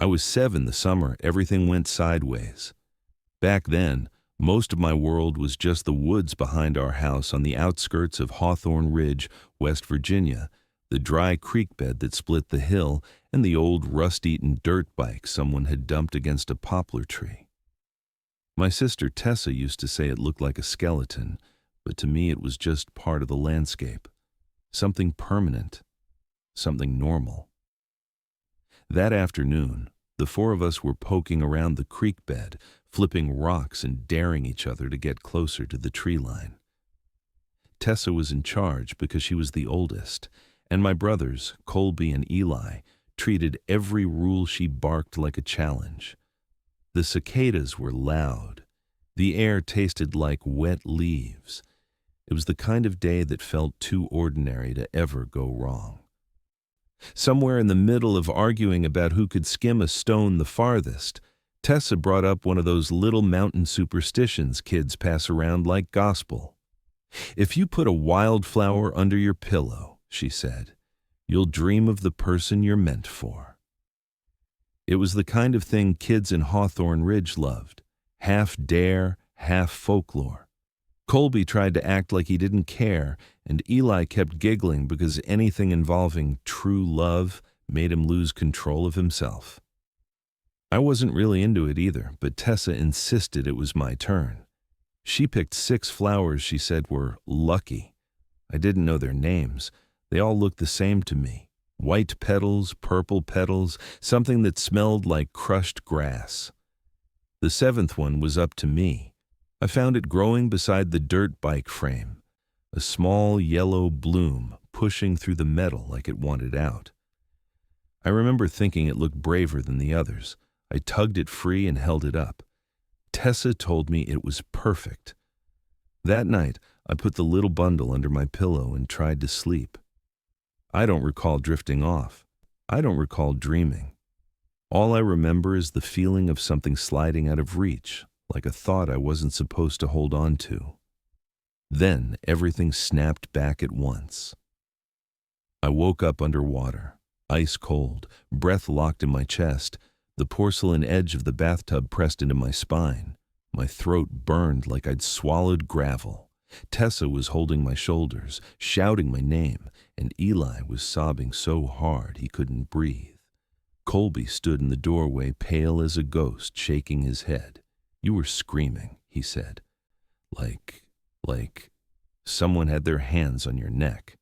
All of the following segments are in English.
I was 7 the summer everything went sideways. Back then, most of my world was just the woods behind our house on the outskirts of Hawthorne Ridge, West Virginia, the dry creek bed that split the hill, and the old rust-eaten dirt bike someone had dumped against a poplar tree. My sister Tessa used to say it looked like a skeleton, but to me it was just part of the landscape, something permanent, something normal. That afternoon, the 4 of us were poking around the creek bed, flipping rocks and daring each other to get closer to the tree line. Tessa was in charge because she was the oldest, and my brothers, Colby and Eli, treated every rule she barked like a challenge. The cicadas were loud. The air tasted like wet leaves. It was the kind of day that felt too ordinary to ever go wrong. Somewhere in the middle of arguing about who could skim a stone the farthest, Tessa brought up one of those little mountain superstitions kids pass around like gospel. "If you put a wildflower under your pillow," she said, "you'll dream of the person you're meant for." It was the kind of thing kids in Hawthorne Ridge loved, half dare, half folklore. Colby tried to act like he didn't care, and Eli kept giggling because anything involving true love made him lose control of himself. I wasn't really into it either, but Tessa insisted it was my turn. She picked 6 flowers she said were lucky. I didn't know their names. They all looked the same to me. White petals, purple petals, something that smelled like crushed grass. The 7th one was up to me. I found it growing beside the dirt bike frame, a small yellow bloom pushing through the metal like it wanted out. I remember thinking it looked braver than the others. I tugged it free and held it up. Tessa told me it was perfect. That night, I put the little bundle under my pillow and tried to sleep. I don't recall drifting off. I don't recall dreaming. All I remember is the feeling of something sliding out of reach, like a thought I wasn't supposed to hold on to. Then everything snapped back at once. I woke up underwater, ice cold, breath locked in my chest, the porcelain edge of the bathtub pressed into my spine. My throat burned like I'd swallowed gravel. Tessa was holding my shoulders, shouting my name, and Eli was sobbing so hard he couldn't breathe. Colby stood in the doorway, pale as a ghost, shaking his head. "You were screaming," he said. Like someone had their hands on your neck."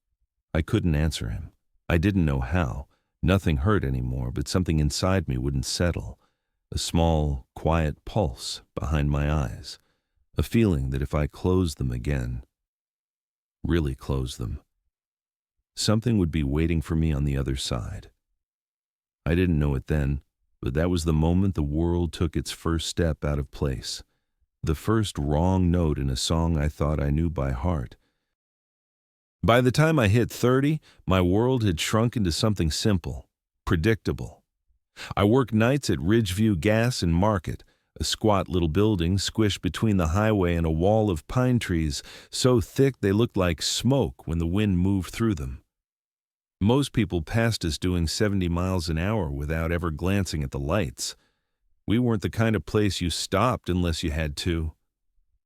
I couldn't answer him. I didn't know how. Nothing hurt anymore, but something inside me wouldn't settle. A small, quiet pulse behind my eyes. A feeling that if I closed them again, really closed them, something would be waiting for me on the other side. I didn't know it then, but that was the moment the world took its first step out of place. The first wrong note in a song I thought I knew by heart. By the time I hit 30, my world had shrunk into something simple, predictable. I worked nights at Ridgeview Gas and Market, a squat little building squished between the highway and a wall of pine trees so thick they looked like smoke when the wind moved through them. Most people passed us doing 70 miles an hour without ever glancing at the lights. We weren't the kind of place you stopped unless you had to.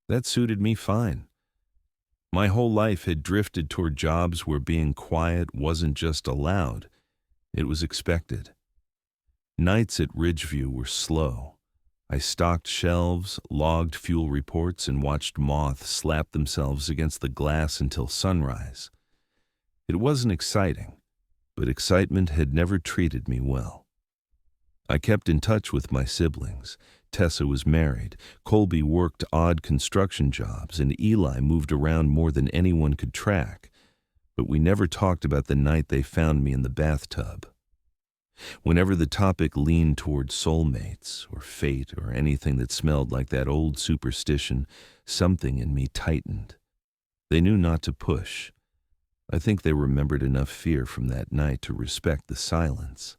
That suited me fine. My whole life had drifted toward jobs where being quiet wasn't just allowed, it was expected. Nights at Ridgeview were slow. I stocked shelves, logged fuel reports, and watched moths slap themselves against the glass until sunrise. It wasn't exciting, but excitement had never treated me well. I kept in touch with my siblings. Tessa was married, Colby worked odd construction jobs, and Eli moved around more than anyone could track. But we never talked about the night they found me in the bathtub. Whenever the topic leaned toward soulmates or fate or anything that smelled like that old superstition, something in me tightened. They knew not to push. I think they remembered enough fear from that night to respect the silence.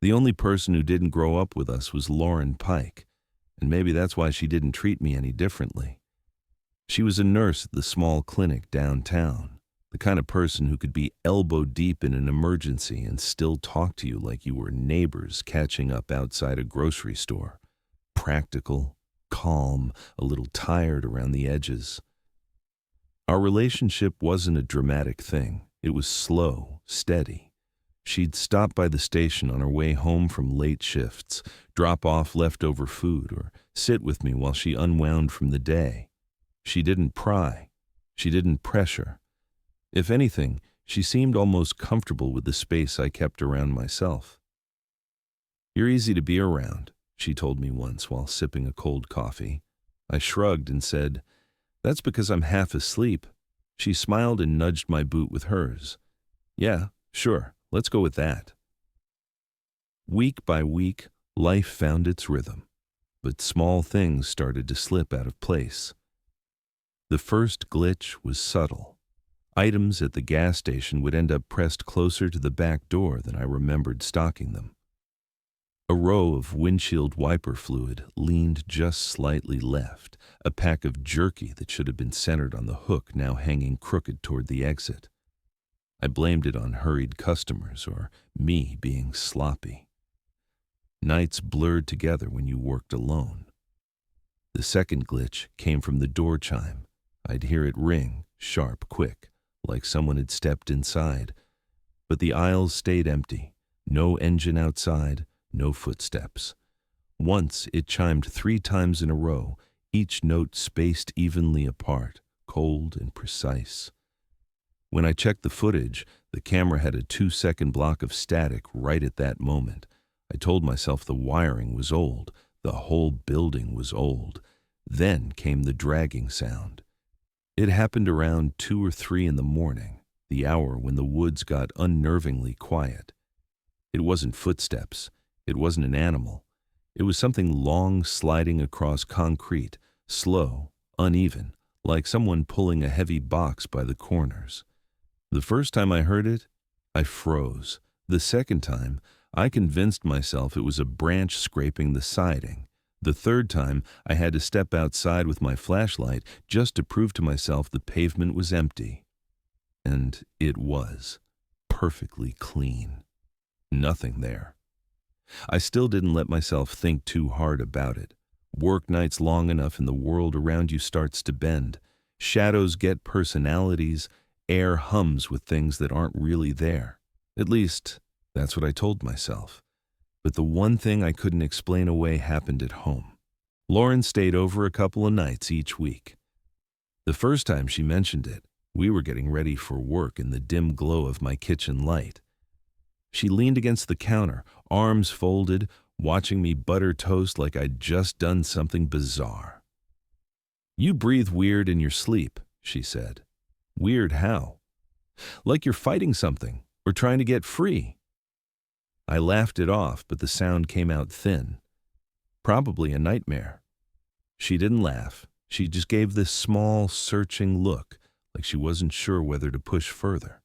The only person who didn't grow up with us was Lauren Pike, and maybe that's why she didn't treat me any differently. She was a nurse at the small clinic downtown. The kind of person who could be elbow deep in an emergency and still talk to you like you were neighbors catching up outside a grocery store. Practical, calm, a little tired around the edges. Our relationship wasn't a dramatic thing. It was slow, steady. She'd stop by the station on her way home from late shifts, drop off leftover food, or sit with me while she unwound from the day. She didn't pry. She didn't pressure. If anything, she seemed almost comfortable with the space I kept around myself. "You're easy to be around," she told me once while sipping a cold coffee. I shrugged and said, "That's because I'm half asleep." She smiled and nudged my boot with hers. "Yeah, sure, let's go with that." Week by week, life found its rhythm, but small things started to slip out of place. The first glitch was subtle. Items at the gas station would end up pressed closer to the back door than I remembered stocking them. A row of windshield wiper fluid leaned just slightly left, a pack of jerky that should have been centered on the hook now hanging crooked toward the exit. I blamed it on hurried customers or me being sloppy. Nights blurred together when you worked alone. The second glitch came from the door chime. I'd hear it ring, sharp, quick, like someone had stepped inside. But the aisles stayed empty. No engine outside, no footsteps. Once it chimed 3 times in a row, each note spaced evenly apart, cold and precise. When I checked the footage, the camera had a 2-second block of static right at that moment. I told myself the wiring was old, the whole building was old. Then came the dragging sound. It happened around 2 or 3 in the morning, the hour when the woods got unnervingly quiet. It wasn't footsteps. It wasn't an animal. It was something long sliding across concrete, slow, uneven, like someone pulling a heavy box by the corners. The first time I heard it, I froze. The second time, I convinced myself it was a branch scraping the siding. The third time, I had to step outside with my flashlight just to prove to myself the pavement was empty. And it was. Perfectly clean. Nothing there. I still didn't let myself think too hard about it. Work nights long enough and the world around you starts to bend. Shadows get personalities. Air hums with things that aren't really there. At least, that's what I told myself. But the one thing I couldn't explain away happened at home. Lauren stayed over a couple of nights each week. The first time she mentioned it, we were getting ready for work in the dim glow of my kitchen light. She leaned against the counter, arms folded, watching me butter toast like I'd just done something bizarre. "You breathe weird in your sleep," she said. "Weird how?" "Like you're fighting something or trying to get free." I laughed it off, but the sound came out thin. Probably a nightmare. She didn't laugh. She just gave this small, searching look, like she wasn't sure whether to push further.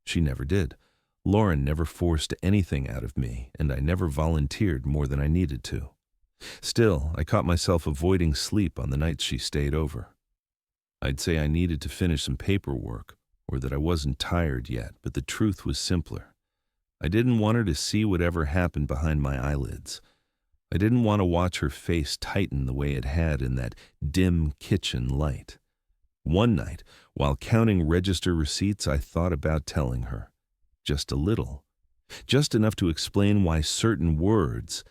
She never did. Lauren never forced anything out of me, and I never volunteered more than I needed to. Still, I caught myself avoiding sleep on the nights she stayed over. I'd say I needed to finish some paperwork, or that I wasn't tired yet, but the truth was simpler. I didn't want her to see whatever happened behind my eyelids. I didn't want to watch her face tighten the way it had in that dim kitchen light. One night, while counting register receipts, I thought about telling her. Just a little. Just enough to explain why certain words,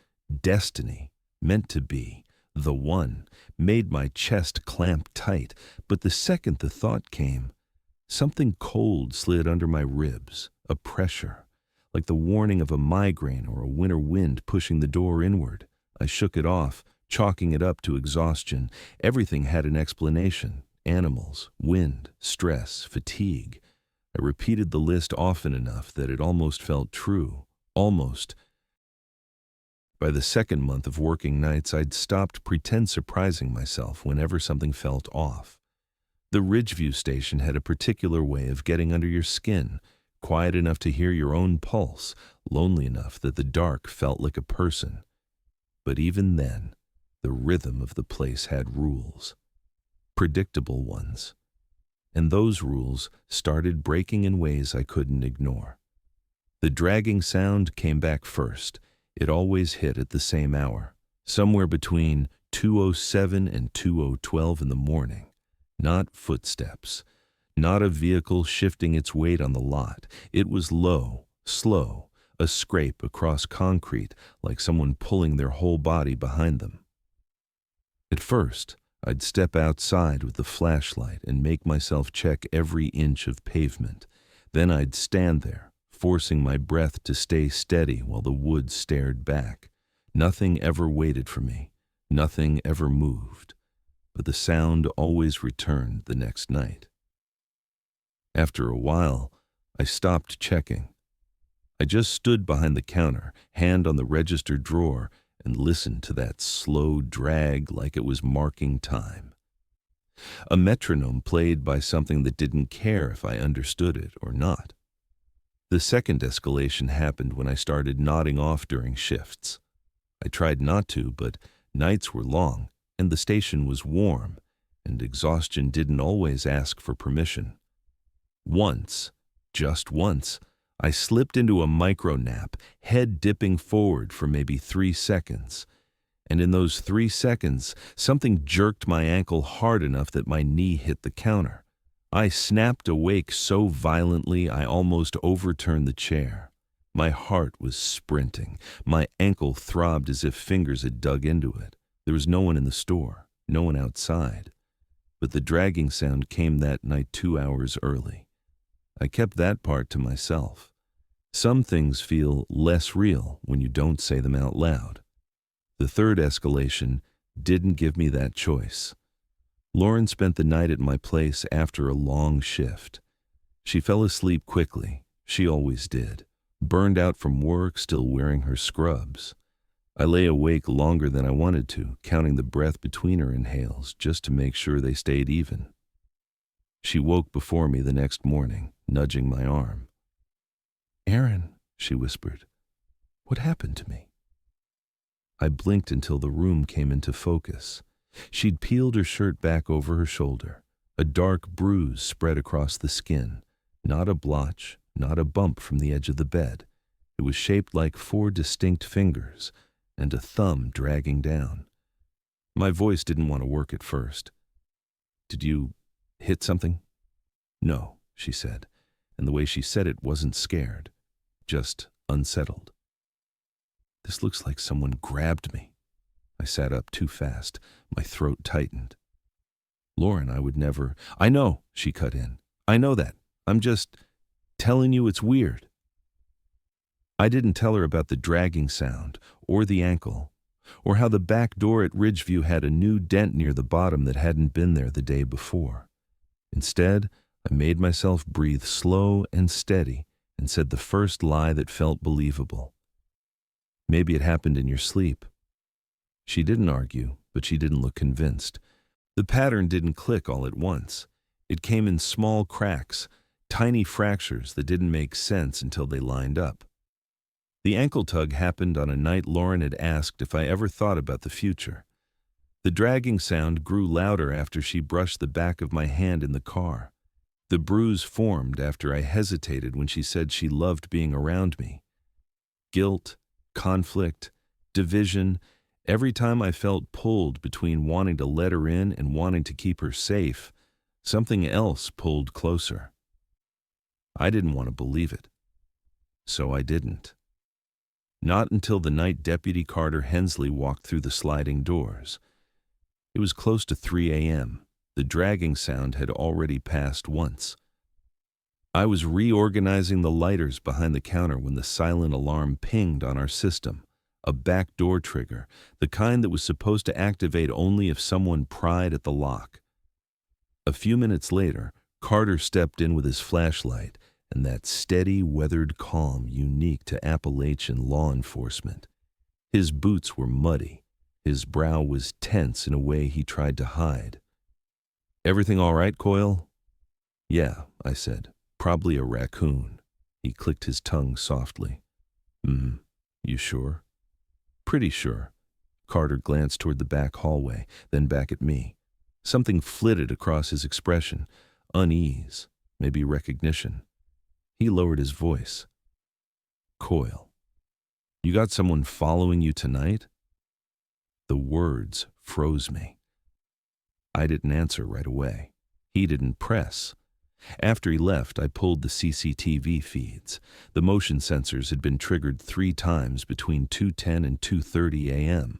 destiny, meant to be, the one, made my chest clamp tight. But the second the thought came, something cold slid under my ribs, a pressure, like the warning of a migraine or a winter wind pushing the door inward. I shook it off, chalking it up to exhaustion. Everything had an explanation. Animals, wind, stress, fatigue. I repeated the list often enough that it almost felt true. Almost. By the second month of working nights, I'd stopped pretend surprising myself whenever something felt off. The Ridgeview station had a particular way of getting under your skin, quiet enough to hear your own pulse, lonely enough that the dark felt like a person. But even then, the rhythm of the place had rules. Predictable ones. and those rules started breaking in ways I couldn't ignore. The dragging sound came back first. It always hit at the same hour, somewhere between 2:07 and 2:12 in the morning. Not footsteps, not a vehicle shifting its weight on the lot. It was low, slow, a scrape across concrete like someone pulling their whole body behind them. At first, I'd step outside with the flashlight and make myself check every inch of pavement. Then I'd stand there, forcing my breath to stay steady while the woods stared back. Nothing ever waited for me. Nothing ever moved. But the sound always returned the next night. After a while, I stopped checking. I just stood behind the counter, hand on the register drawer, and listened to that slow drag like it was marking time. A metronome played by something that didn't care if I understood it or not. The second escalation happened when I started nodding off during shifts. I tried not to, but nights were long, and the station was warm, and exhaustion didn't always ask for permission. Once, just once, I slipped into a micro nap, head dipping forward for maybe 3 seconds. And in those 3 seconds, something jerked my ankle hard enough that my knee hit the counter. I snapped awake so violently I almost overturned the chair. My heart was sprinting. My ankle throbbed as if fingers had dug into it. There was no one in the store, no one outside. But the dragging sound came that night 2 hours early. I kept that part to myself. Some things feel less real when you don't say them out loud. The third escalation didn't give me that choice. Lauren spent the night at my place after a long shift. She fell asleep quickly. She always did. Burned out from work, still wearing her scrubs. I lay awake longer than I wanted to, counting the breath between her inhales just to make sure they stayed even. She woke before me the next morning, nudging my arm. "Aaron," she whispered, "what happened to me?" I blinked until the room came into focus. She'd peeled her shirt back over her shoulder. A dark bruise spread across the skin. Not a blotch, not a bump from the edge of the bed. It was shaped like 4 distinct fingers, and a thumb dragging down. My voice didn't want to work at first. "Did you hit something?" "No," she said, and the way she said it wasn't scared, just unsettled. "This looks like someone grabbed me." I sat up too fast. My throat tightened. "Lauren, I would never—" "I know," she cut in. "I know that. I'm just telling you it's weird." I didn't tell her about the dragging sound, or the ankle, or how the back door at Ridgeview had a new dent near the bottom that hadn't been there the day before. Instead, I made myself breathe slow and steady and said the first lie that felt believable. "Maybe it happened in your sleep." She didn't argue, but she didn't look convinced. The pattern didn't click all at once. It came in small cracks, tiny fractures that didn't make sense until they lined up. The ankle tug happened on a night Lauren had asked if I ever thought about the future. The dragging sound grew louder after she brushed the back of my hand in the car. The bruise formed after I hesitated when she said she loved being around me. Guilt, conflict, division. Every time I felt pulled between wanting to let her in and wanting to keep her safe, something else pulled closer. I didn't want to believe it. So I didn't. Not until the night Deputy Carter Hensley walked through the sliding doors. It was close to 3 a.m. The dragging sound had already passed once. I was reorganizing the lighters behind the counter when the silent alarm pinged on our system. A back door trigger, the kind that was supposed to activate only if someone pried at the lock. A few minutes later, Carter stepped in with his flashlight and that steady, weathered calm unique to Appalachian law enforcement. His boots were muddy. His brow was tense in a way he tried to hide. "Everything all right, Coyle?" "Yeah," I said. "Probably a raccoon." He clicked his tongue softly. You sure?" "Pretty sure." Carter glanced toward the back hallway, then back at me. Something flitted across his expression. Unease, maybe recognition. He lowered his voice. Coil. You got someone following you tonight? The words froze me. I didn't answer right away. He didn't press. After he left, I pulled the CCTV feeds. The motion sensors had been triggered 3 times between 2:10 and 2:30 a.m.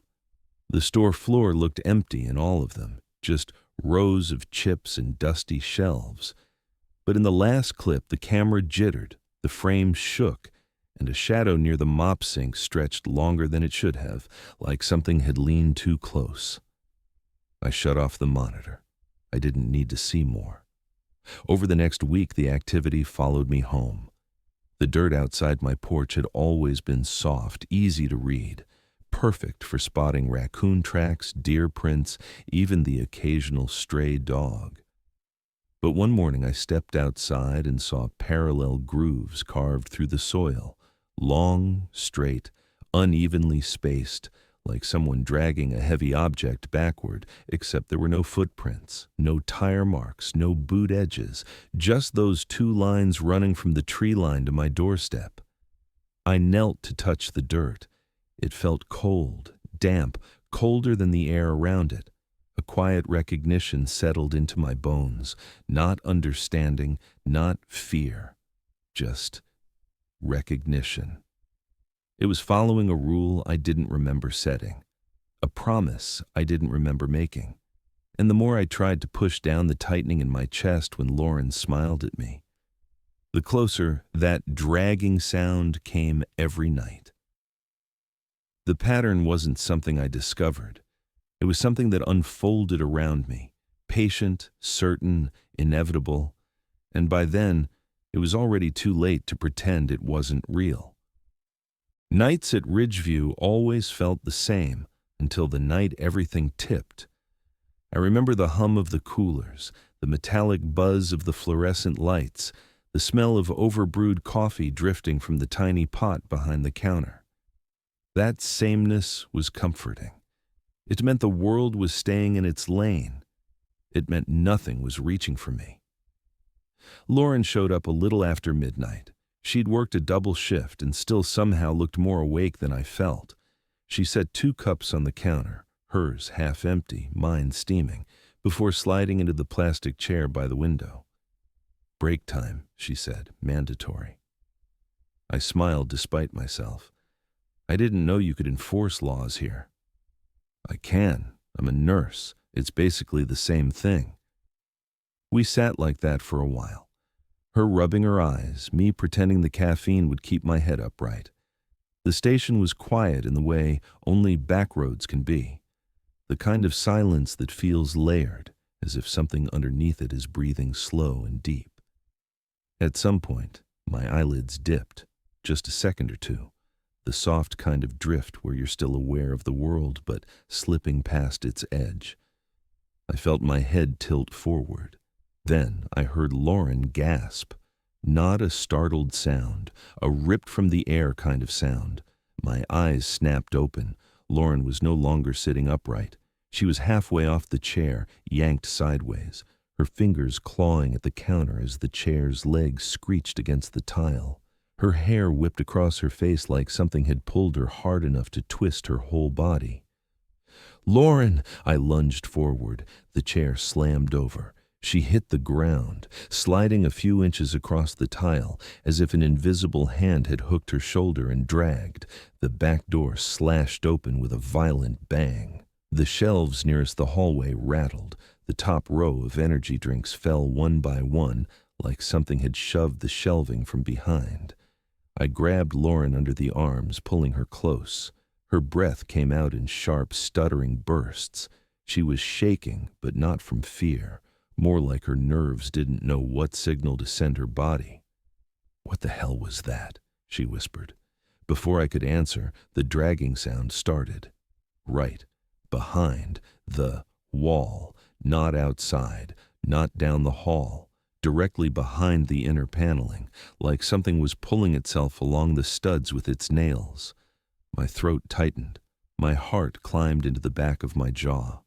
The store floor looked empty in all of them, just rows of chips and dusty shelves. But in the last clip, the camera jittered, the frame shook, and a shadow near the mop sink stretched longer than it should have, like something had leaned too close. I shut off the monitor. I didn't need to see more. Over the next week, the activity followed me home. The dirt outside my porch had always been soft, easy to read, perfect for spotting raccoon tracks, deer prints, even the occasional stray dog. But one morning I stepped outside and saw parallel grooves carved through the soil, long, straight, unevenly spaced, like someone dragging a heavy object backward, except there were no footprints, no tire marks, no boot edges, just those 2 lines running from the tree line to my doorstep. I knelt to touch the dirt. It felt cold, damp, colder than the air around it. A quiet recognition settled into my bones, not understanding, not fear, just recognition. It was following a rule I didn't remember setting, a promise I didn't remember making. And the more I tried to push down the tightening in my chest when Lauren smiled at me, the closer that dragging sound came every night. The pattern wasn't something I discovered. It was something that unfolded around me, patient, certain, inevitable, and by then, it was already too late to pretend it wasn't real. Nights at Ridgeview always felt the same until the night everything tipped. I remember the hum of the coolers, the metallic buzz of the fluorescent lights, the smell of overbrewed coffee drifting from the tiny pot behind the counter. That sameness was comforting. It meant the world was staying in its lane. It meant nothing was reaching for me. Lauren showed up a little after midnight. She'd worked a double shift and still somehow looked more awake than I felt. She set 2 cups on the counter, hers half empty, mine steaming, before sliding into the plastic chair by the window. Break time, she said, mandatory. I smiled despite myself. I didn't know you could enforce laws here. I can. I'm a nurse. It's basically the same thing. We sat like that for a while. Her rubbing her eyes, me pretending the caffeine would keep my head upright. The station was quiet in the way only back roads can be. The kind of silence that feels layered, as if something underneath it is breathing slow and deep. At some point, my eyelids dipped, just a second or two, the soft kind of drift where you're still aware of the world but slipping past its edge. I felt my head tilt forward. Then I heard Lauren gasp. Not a startled sound, a ripped from the air kind of sound. My eyes snapped open. Lauren was no longer sitting upright. She was halfway off the chair, yanked sideways, her fingers clawing at the counter as the chair's legs screeched against the tile. Her hair whipped across her face like something had pulled her hard enough to twist her whole body. "Lauren!" I lunged forward. The chair slammed over. She hit the ground, sliding a few inches across the tile, as if an invisible hand had hooked her shoulder and dragged. The back door slashed open with a violent bang. The shelves nearest the hallway rattled. The top row of energy drinks fell one by one, like something had shoved the shelving from behind. I grabbed Lauren under the arms, pulling her close. Her breath came out in sharp, stuttering bursts. She was shaking, but not from fear. More like her nerves didn't know what signal to send her body. "What the hell was that?" she whispered. Before I could answer, the dragging sound started. Right, behind, the wall, not outside, not down the hall, directly behind the inner paneling, like something was pulling itself along the studs with its nails. My throat tightened. My heart climbed into the back of my jaw.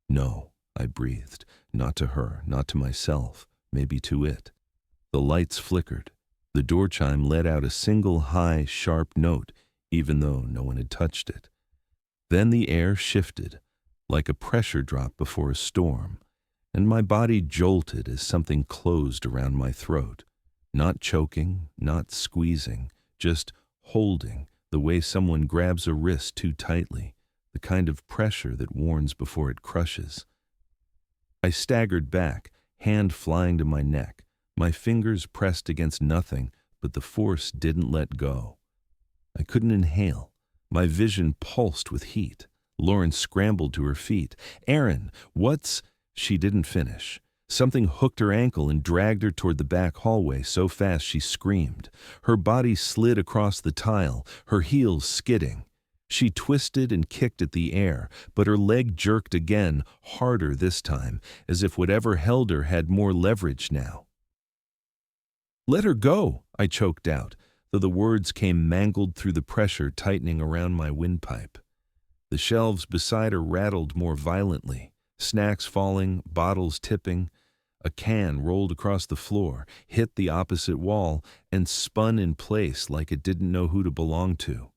"No," I breathed, not to her, not to myself, maybe to it. The lights flickered. The door chime let out a single high, sharp note, even though no one had touched it. Then the air shifted, like a pressure drop before a storm, and my body jolted as something closed around my throat. Not choking, not squeezing, just holding, the way someone grabs a wrist too tightly, the kind of pressure that warns before it crushes. I staggered back, hand flying to my neck, my fingers pressed against nothing, but the force didn't let go. I couldn't inhale. My vision pulsed with heat. Lauren scrambled to her feet. "Aaron, what's—" She didn't finish. Something hooked her ankle and dragged her toward the back hallway so fast she screamed. Her body slid across the tile, her heels skidding. She twisted and kicked at the air, but her leg jerked again, harder this time, as if whatever held her had more leverage now. "Let her go," I choked out, though the words came mangled through the pressure tightening around my windpipe. The shelves beside her rattled more violently, snacks falling, bottles tipping. A can rolled across the floor, hit the opposite wall, and spun in place like it didn't know who to belong to.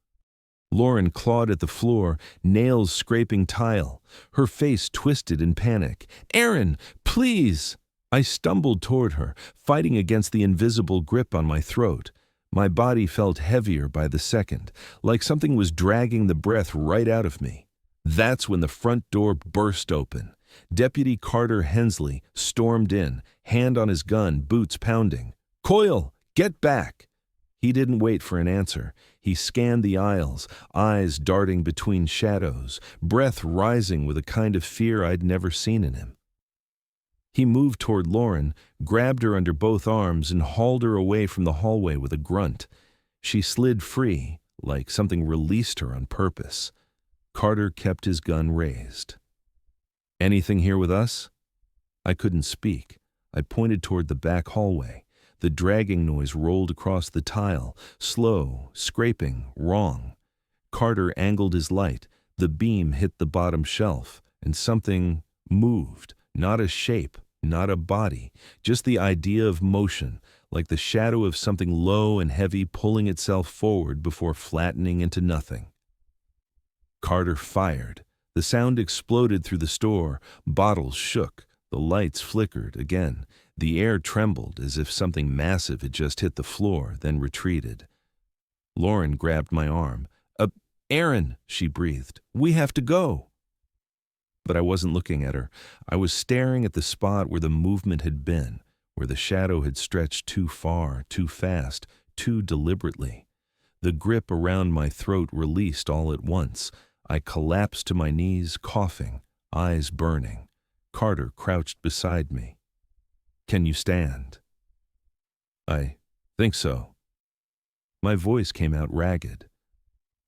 Lauren clawed at the floor, nails scraping tile. Her face twisted in panic. "Aaron, please!" I stumbled toward her, fighting against the invisible grip on my throat. My body felt heavier by the second, like something was dragging the breath right out of me. That's when the front door burst open. Deputy Carter Hensley stormed in, hand on his gun, boots pounding. "Coyle, get back!" He didn't wait for an answer. He scanned the aisles, eyes darting between shadows, breath rising with a kind of fear I'd never seen in him. He moved toward Lauren, grabbed her under both arms, and hauled her away from the hallway with a grunt. She slid free, like something released her on purpose. Carter kept his gun raised. "Anything here with us?" I couldn't speak. I pointed toward the back hallway. The dragging noise rolled across the tile, slow, scraping, wrong. Carter angled his light. The beam hit the bottom shelf, and something moved. Not a shape, not a body, just the idea of motion, like the shadow of something low and heavy pulling itself forward before flattening into nothing. Carter fired. The sound exploded through the store. Bottles shook. The lights flickered again. The air trembled as if something massive had just hit the floor, then retreated. Lauren grabbed my arm. Aaron," she breathed, "we have to go." But I wasn't looking at her. I was staring at the spot where the movement had been, where the shadow had stretched too far, too fast, too deliberately. The grip around my throat released all at once. I collapsed to my knees, coughing, eyes burning. Carter crouched beside me. "Can you stand?" "I think so." My voice came out ragged.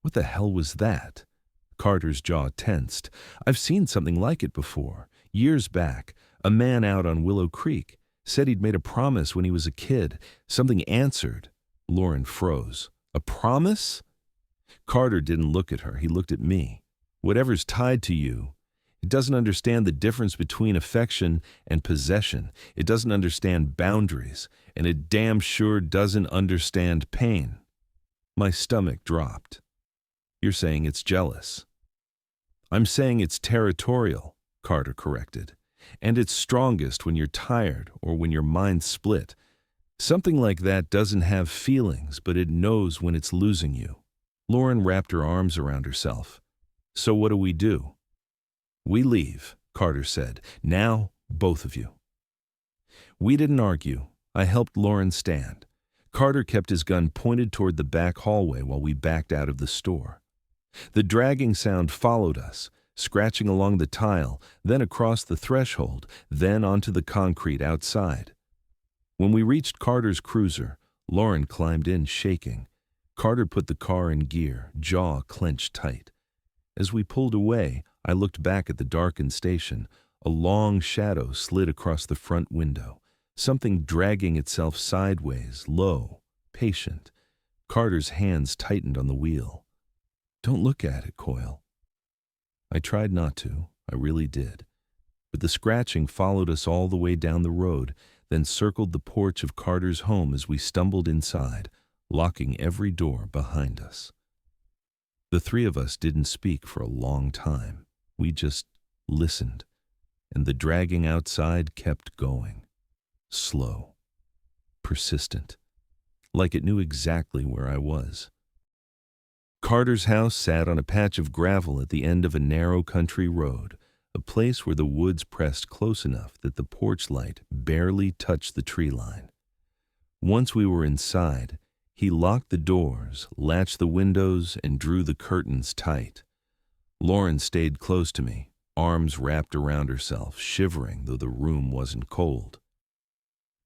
What the hell was that? Carter's jaw tensed. "I've seen something like it before. Years back, a man out on Willow Creek said he'd made a promise when he was a kid. Something answered." Lauren froze. "A promise?" Carter didn't look at her. He looked at me. "Whatever's tied to you, it doesn't understand the difference between affection and possession. It doesn't understand boundaries, and it damn sure doesn't understand pain." My stomach dropped. "You're saying it's jealous." "I'm saying it's territorial," Carter corrected. "And it's strongest when you're tired or when your mind's split. Something like that doesn't have feelings, but it knows when it's losing you." Lauren wrapped her arms around herself. "So what do we do?" "We leave," Carter said. "Now, both of you." We didn't argue. I helped Lauren stand. Carter kept his gun pointed toward the back hallway while we backed out of the store. The dragging sound followed us, scratching along the tile, then across the threshold, then onto the concrete outside. When we reached Carter's cruiser, Lauren climbed in shaking. Carter put the car in gear, jaw clenched tight. As we pulled away, I looked back at the darkened station. A long shadow slid across the front window, something dragging itself sideways, low, patient. Carter's hands tightened on the wheel. "Don't look at it, Coyle." I tried not to. I really did. But the scratching followed us all the way down the road, then circled the porch of Carter's home as we stumbled inside, locking every door behind us. The three of us didn't speak for a long time. We just listened, and the dragging outside kept going. Slow, persistent, like it knew exactly where I was. Carter's house sat on a patch of gravel at the end of a narrow country road, a place where the woods pressed close enough that the porch light barely touched the tree line. Once we were inside, he locked the doors, latched the windows, and drew the curtains tight. Lauren stayed close to me, arms wrapped around herself, shivering though the room wasn't cold.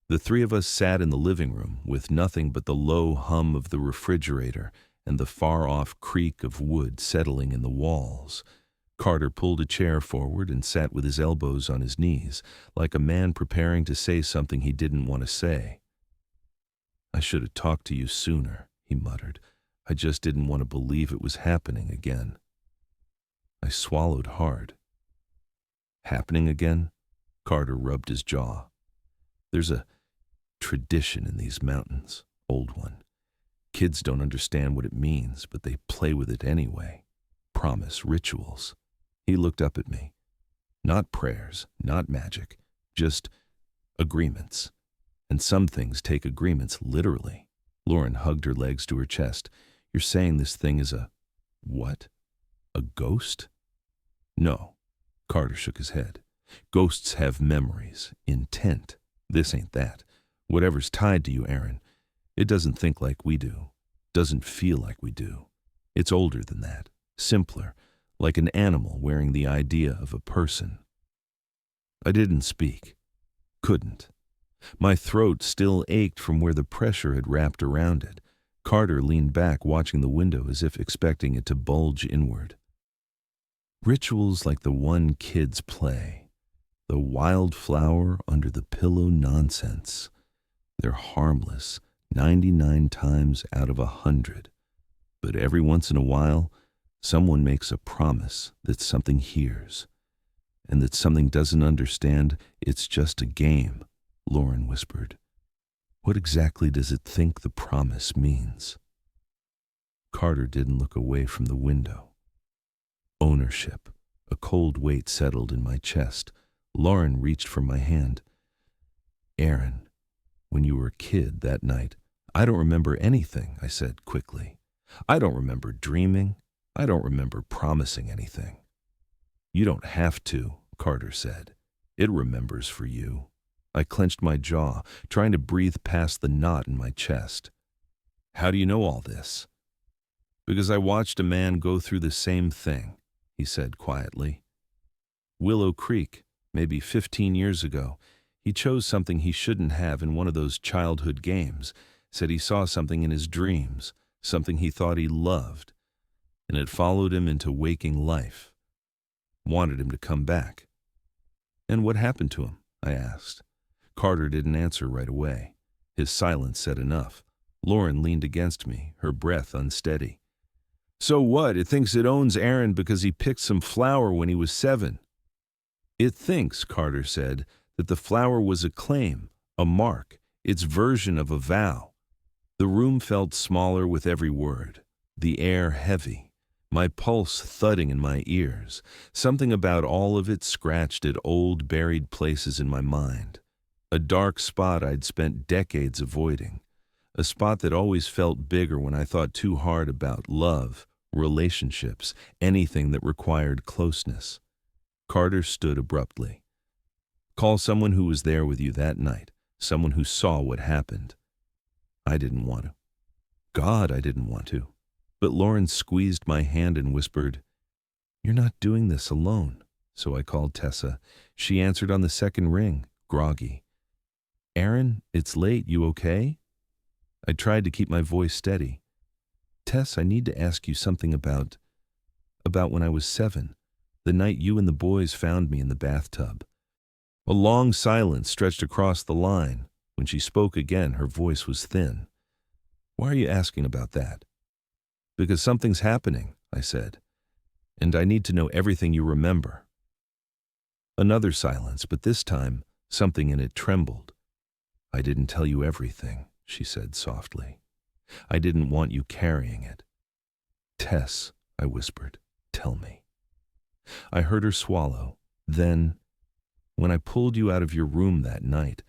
The three of us sat in the living room with nothing but the low hum of the refrigerator and the far-off creak of wood settling in the walls. Carter pulled a chair forward and sat with his elbows on his knees, like a man preparing to say something he didn't want to say. "I should have talked to you sooner," he muttered. "I just didn't want to believe it was happening again." I swallowed hard. "Happening again?" Carter rubbed his jaw. "There's a tradition in these mountains, old one. Kids don't understand what it means, but they play with it anyway. Promise, rituals." He looked up at me. "Not prayers, not magic, just agreements. And some things take agreements literally." Lauren hugged her legs to her chest. "You're saying this thing is a what? A ghost?" "No." Carter shook his head. "Ghosts have memories, intent. This ain't that. Whatever's tied to you, Aaron, it doesn't think like we do, doesn't feel like we do. It's older than that, simpler, like an animal wearing the idea of a person." I didn't speak. Couldn't. My throat still ached from where the pressure had wrapped around it. Carter leaned back, watching the window as if expecting it to bulge inward. "Rituals like the one kids play. The wildflower under the pillow nonsense. They're harmless 99 times out of 100. But every once in a while, someone makes a promise that something hears, and that something doesn't understand. It's just a game," Lauren whispered. "What exactly does it think the promise means?" Carter didn't look away from the window. Ownership. A cold weight settled in my chest. Lauren reached for my hand. "Aaron, when you were a kid that night—" "I don't remember anything," I said quickly. "I don't remember dreaming. I don't remember promising anything." "You don't have to," Carter said. "It remembers for you." I clenched my jaw, trying to breathe past the knot in my chest. "How do you know all this?" "Because I watched a man go through the same thing," he said quietly. "Willow Creek, maybe 15 years ago. He chose something he shouldn't have in one of those childhood games. Said he saw something in his dreams, something he thought he loved, and it followed him into waking life. Wanted him to come back." "And what happened to him?" I asked. Carter didn't answer right away. His silence said enough. Lauren leaned against me, her breath unsteady. "So what? It thinks it owns Aaron because he picked some flower when he was 7. "It thinks," Carter said, "that the flower was a claim, a mark, its version of a vow." The room felt smaller with every word, the air heavy, my pulse thudding in my ears. Something about all of it scratched at old buried places in my mind. A dark spot I'd spent decades avoiding. A spot that always felt bigger when I thought too hard about love, relationships, anything that required closeness. Carter stood abruptly. "Call someone who was there with you that night, someone who saw what happened." I didn't want to. God, I didn't want to. But Lauren squeezed my hand and whispered, "You're not doing this alone." So I called Tessa. She answered on the second ring, groggy. "Aaron, it's late. You okay?" I tried to keep my voice steady. "Tess, I need to ask you something about when I was 7, the night you and the boys found me in the bathtub." A long silence stretched across the line. When she spoke again, her voice was thin. "Why are you asking about that?" "Because something's happening," I said, "and I need to know everything you remember." Another silence, but this time something in it trembled. I didn't tell you everything, she said softly. I didn't want you carrying it. Tess, I whispered, tell me. I heard her swallow. Then, when I pulled you out of your room that night,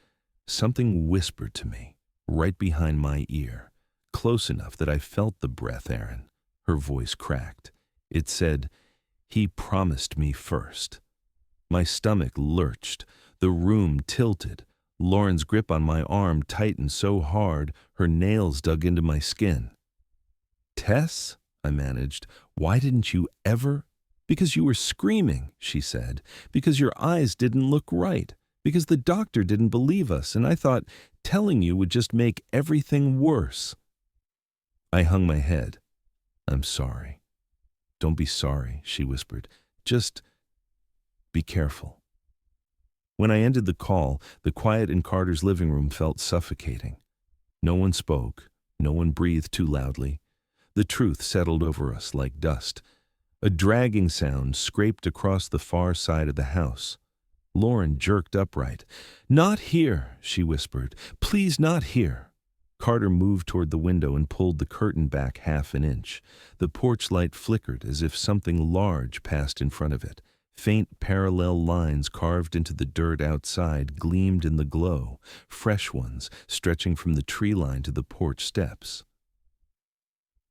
something whispered to me, right behind my ear, close enough that I felt the breath, Aaron. Her voice cracked. It said, "He promised me first." My stomach lurched. The room tilted. Lauren's grip on my arm tightened so hard, her nails dug into my skin. "Tess," I managed, "why didn't you ever?" "Because you were screaming," she said. "Because your eyes didn't look right. Because the doctor didn't believe us, and I thought telling you would just make everything worse." I hung my head. "I'm sorry." "Don't be sorry," she whispered. "Just be careful." When I ended the call, the quiet in Carter's living room felt suffocating. No one spoke. No one breathed too loudly. The truth settled over us like dust. A dragging sound scraped across the far side of the house. Lauren jerked upright. "Not here," she whispered. "Please, not here." Carter moved toward the window and pulled the curtain back half an inch. The porch light flickered as if something large passed in front of it. Faint parallel lines carved into the dirt outside gleamed in the glow, fresh ones stretching from the tree line to the porch steps.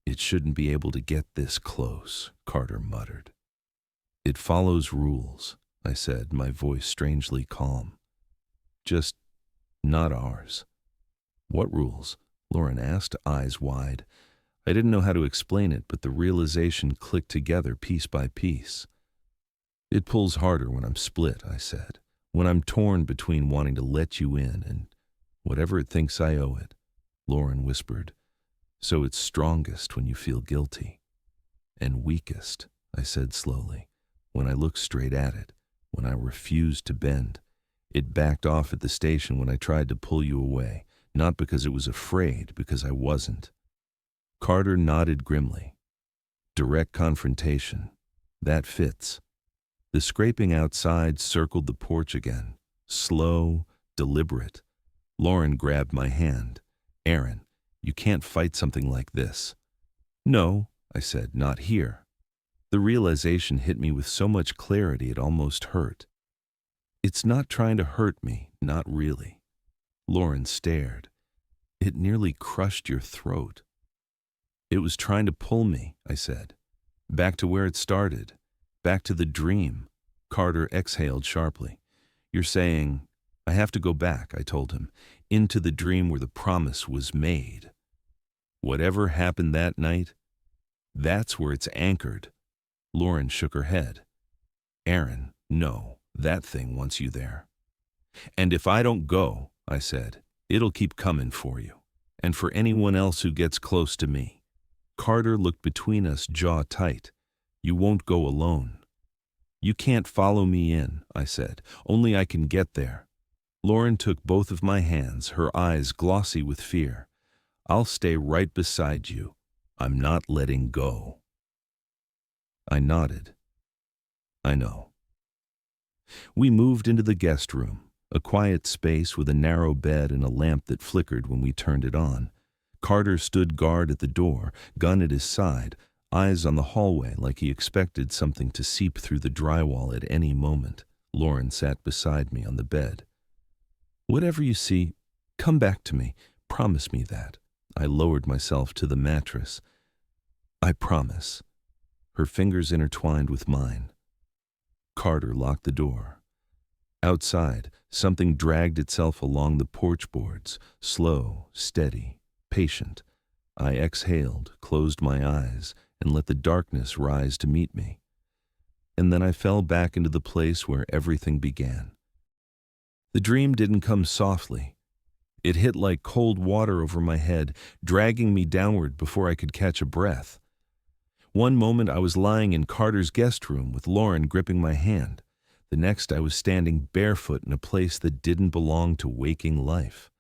"It shouldn't be able to get this close," Carter muttered. "It follows rules," I said, my voice strangely calm. "Just not ours." "What rules?" Lauren asked, eyes wide. I didn't know how to explain it, but the realization clicked together piece by piece. "It pulls harder when I'm split," I said, "when I'm torn between wanting to let you in and whatever it thinks I owe it." Lauren whispered, "So it's strongest when you feel guilty." "And weakest," I said slowly, "when I look straight at it, when I refuse to bend. It backed off at the station when I tried to pull you away, not because it was afraid, because I wasn't." Carter nodded grimly. "Direct confrontation. That fits." The scraping outside circled the porch again, slow, deliberate. Lauren grabbed my hand. "Aaron, you can't fight something like this." "No," I said, "not here." The realization hit me with so much clarity it almost hurt. "It's not trying to hurt me, not really." Lauren stared. "It nearly crushed your throat." "It was trying to pull me," I said. "Back to where it started. Back to the dream." Carter exhaled sharply. "You're saying—" "I have to go back," I told him, "into the dream where the promise was made. Whatever happened that night, that's where it's anchored." Lauren shook her head. "Aaron, no, that thing wants you there." "And if I don't go," I said, "it'll keep coming for you, and for anyone else who gets close to me." Carter looked between us, jaw tight. "You won't go alone." "You can't follow me in," I said. "Only I can get there." Lauren took both of my hands, her eyes glossy with fear. "I'll stay right beside you. I'm not letting go." I nodded. "I know." We moved into the guest room, a quiet space with a narrow bed and a lamp that flickered when we turned it on. Carter stood guard at the door, gun at his side, eyes on the hallway like he expected something to seep through the drywall at any moment. Lauren sat beside me on the bed. "Whatever you see, come back to me. Promise me that." I lowered myself to the mattress. "I promise." Her fingers intertwined with mine. Carter locked the door. Outside, something dragged itself along the porch boards, slow, steady, patient. I exhaled, closed my eyes, and let the darkness rise to meet me. And then I fell back into the place where everything began. The dream didn't come softly. It hit like cold water over my head, dragging me downward before I could catch a breath. One moment I was lying in Carter's guest room with Lauren gripping my hand. The next I was standing barefoot in a place that didn't belong to waking life.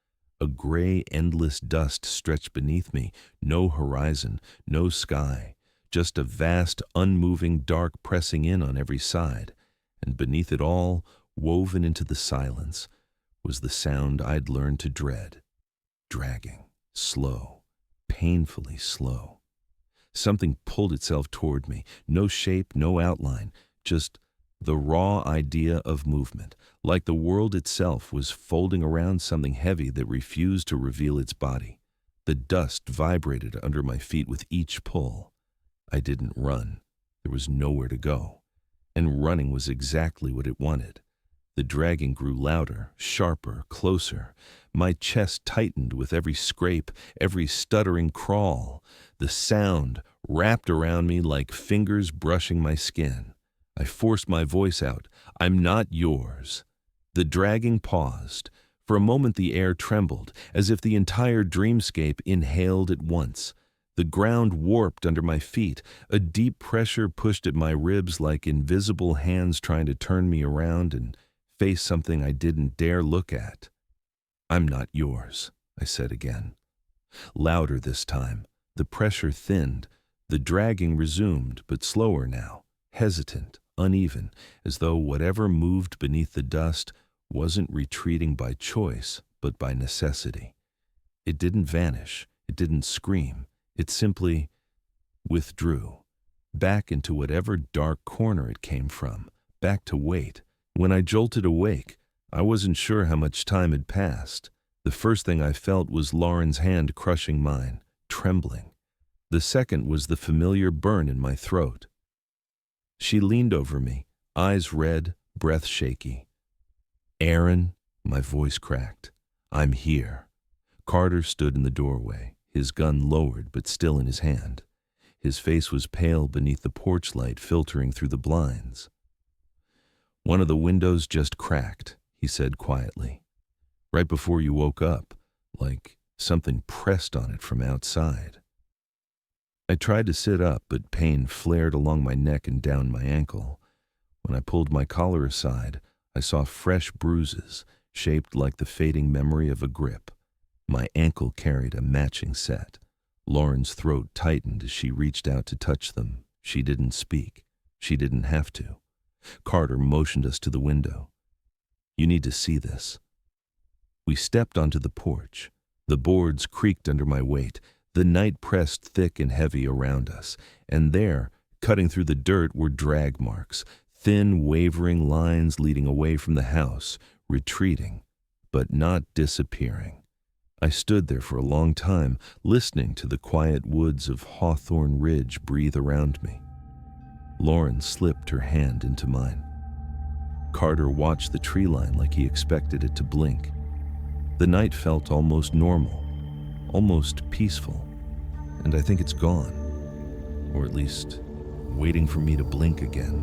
A gray, endless dust stretched beneath me, no horizon, no sky, just a vast, unmoving dark pressing in on every side, and beneath it all, woven into the silence, was the sound I'd learned to dread. Dragging, slow, painfully slow. Something pulled itself toward me, no shape, no outline, just the raw idea of movement, like the world itself was folding around something heavy that refused to reveal its body. The dust vibrated under my feet with each pull. I didn't run. There was nowhere to go. And running was exactly what it wanted. The dragging grew louder, sharper, closer. My chest tightened with every scrape, every stuttering crawl. The sound wrapped around me like fingers brushing my skin. I forced my voice out. "I'm not yours." The dragging paused. For a moment the air trembled, as if the entire dreamscape inhaled at once. The ground warped under my feet. A deep pressure pushed at my ribs like invisible hands trying to turn me around and face something I didn't dare look at. "I'm not yours," I said again. Louder this time. The pressure thinned. The dragging resumed, but slower now, hesitant, uneven, as though whatever moved beneath the dust wasn't retreating by choice, but by necessity. It didn't vanish. It didn't scream. It simply withdrew, back into whatever dark corner it came from, back to wait. When I jolted awake, I wasn't sure how much time had passed. The first thing I felt was Lauren's hand crushing mine, trembling. The second was the familiar burn in my throat. She leaned over me, eyes red, breath shaky. "Aaron," my voice cracked. "I'm here." Carter stood in the doorway, his gun lowered but still in his hand. His face was pale beneath the porch light filtering through the blinds. "One of the windows just cracked," he said quietly. "Right before you woke up, like something pressed on it from outside." I tried to sit up, but pain flared along my neck and down my ankle. When I pulled my collar aside, I saw fresh bruises, shaped like the fading memory of a grip. My ankle carried a matching set. Lauren's throat tightened as she reached out to touch them. She didn't speak. She didn't have to. Carter motioned us to the window. "You need to see this." We stepped onto the porch. The boards creaked under my weight. The night pressed thick and heavy around us, and there, cutting through the dirt, were drag marks, thin, wavering lines leading away from the house, retreating, but not disappearing. I stood there for a long time, listening to the quiet woods of Hawthorne Ridge breathe around me. Lauren slipped her hand into mine. Carter watched the tree line like he expected it to blink. The night felt almost normal, almost peaceful, and I think it's gone, or at least waiting for me to blink again.